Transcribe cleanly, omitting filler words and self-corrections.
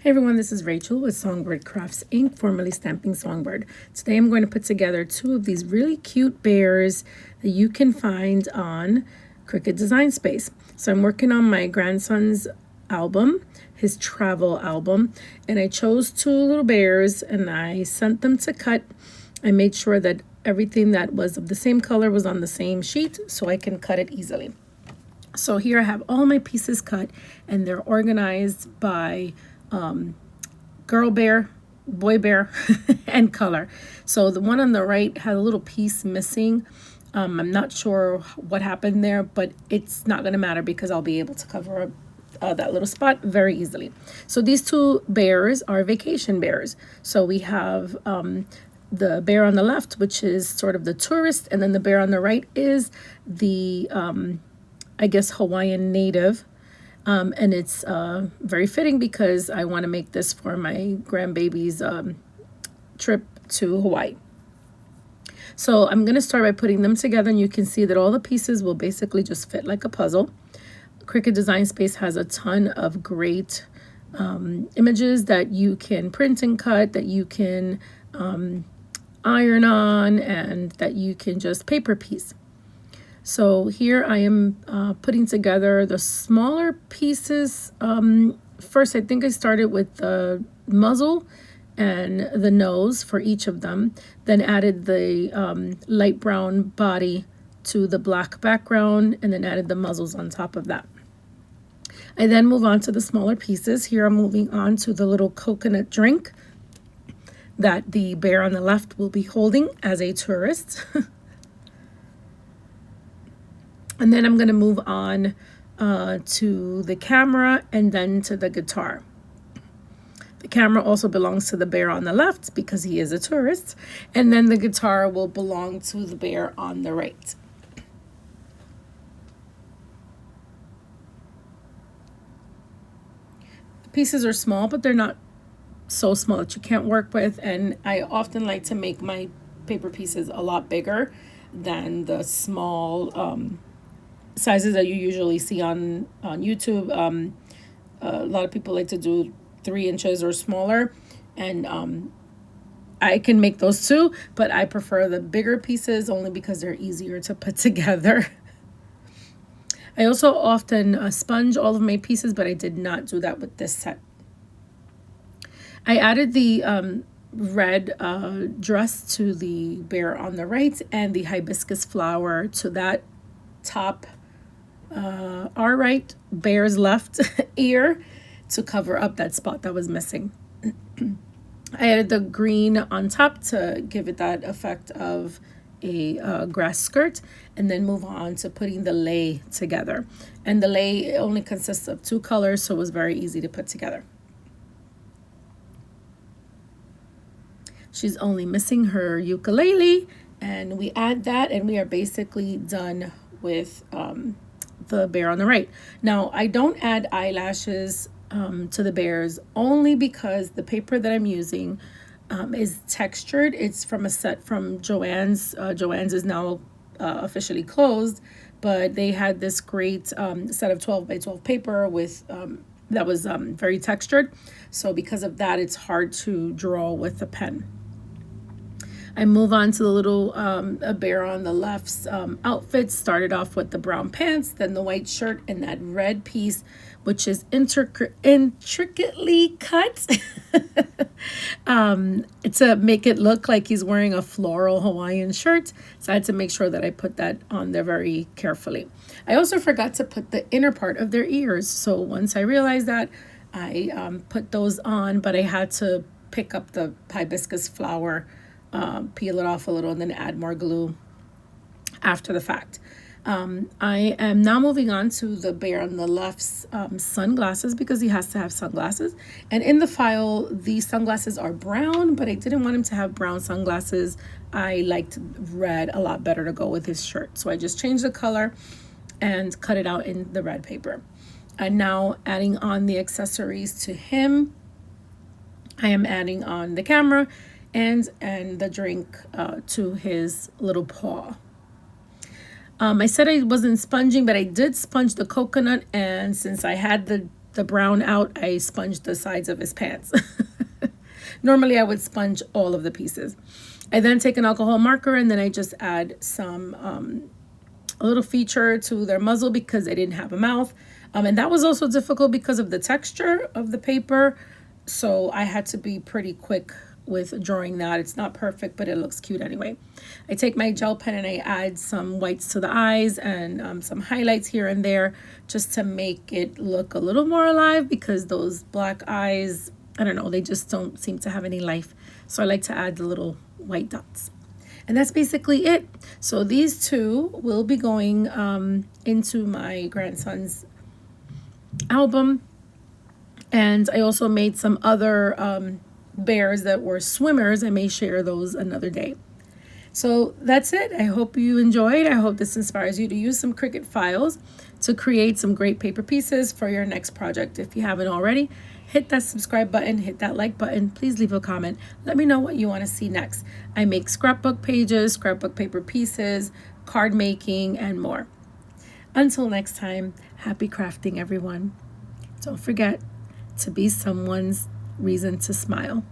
Hey everyone, this is Rachel with Songbird Crafts Inc., formerly Stamping Songbird. Today I'm going to put together two of these really cute bears that you can find on Cricut Design Space. So I'm working on my grandson's album, his travel album, and I chose two little bears and I sent them to cut. I made sure that everything that was of the same color was on the same sheet so I can cut it easily. So here I have all my pieces cut and they're organized by girl bear, boy bear, and color. So the one on the right had a little piece missing. I'm not sure what happened there, but it's not going to matter because I'll be able to cover up that little spot very easily. So these two bears are vacation bears. So we have the bear on the left, which is sort of the tourist, and then the bear on the right is the, I guess, Hawaiian native. And it's very fitting because I want to make this for my grandbaby's trip to Hawaii. So I'm going to start by putting them together, and you can see that all the pieces will basically just fit like a puzzle. Cricut Design Space has a ton of great images that you can print and cut, that you can iron on, and that you can just paper piece. So here I am putting together the smaller pieces. First, I think I started with the muzzle and the nose for each of them, then added the light brown body to the black background, and then added the muzzles on top of that. I then move on to the smaller pieces. Here I'm moving on to the little coconut drink that the bear on the left will be holding as a tourist. And then I'm going to move on to the camera and then to the guitar. The camera also belongs to the bear on the left because he is a tourist. And then the guitar will belong to the bear on the right. The pieces are small, but they're not so small that you can't work with. And I often like to make my paper pieces a lot bigger than the small sizes that you usually see on YouTube. A lot of people like to do 3 inches or smaller, and I can make those too, but I prefer the bigger pieces only because they're easier to put together. I also often sponge all of my pieces, but I did not do that with this set. I added the red dress to the bear on the right and the hibiscus flower to that top our right bear's left ear to cover up that spot that was missing. I added the green on top to give it that effect of a grass skirt, and then move on to putting the lei together. And the lei only consists of 2 colors, so it was very easy to put together. She's only missing her ukulele, and we add that and we are basically done with the bear on the right. Now, I don't add eyelashes to the bears only because the paper that I'm using is textured. It's from a set from Joann's. Joann's is now officially closed, but they had this great set of 12 by 12 paper with that was very textured. So because of that, it's hard to draw with a pen. I move on to the little a bear on the left's outfit. Started off with the brown pants, then the white shirt, and that red piece, which is intricately cut to make it look like he's wearing a floral Hawaiian shirt. So I had to make sure that I put that on there very carefully. I also forgot to put the inner part of their ears. So once I realized that, I put those on, but I had to pick up the hibiscus flower, peel it off a little, and then add more glue after the fact. I am now moving on to the bear on the left's sunglasses because he has to have sunglasses. And in the file, the sunglasses are brown, but I didn't want him to have brown sunglasses. I liked red a lot better to go with his shirt. So I just changed the color and cut it out in the red paper. And now adding on the accessories to him, I am adding on the camera and the drink to his little paw. I said I wasn't sponging, but I did sponge the coconut, and since I had the the brown out, I sponged the sides of his pants. Normally I would sponge all of the pieces. I then take an alcohol marker and then I just add some a little feature to their muzzle because they didn't have a mouth. And that was also difficult because of the texture of the paper. So I had to be pretty quick with drawing that. It's not perfect, but it looks cute anyway. I take my gel pen and I add some whites to the eyes and some highlights here and there just to make it look a little more alive, because those black eyes, I don't know, they just don't seem to have any life. So I like to add the little white dots. And that's basically it. So these two will be going into my grandson's album. And I also made some other bears that were swimmers. I may share those another day. So that's it. I hope you enjoyed. I hope this inspires you to use some Cricut files to create some great paper pieces for your next project. If you haven't already, hit that subscribe button, hit that like button. Please leave a comment. Let me know what you want to see next. I make scrapbook pages, scrapbook paper pieces, card making, and more. Until next time, happy crafting, everyone. Don't forget to be someone's reason to smile.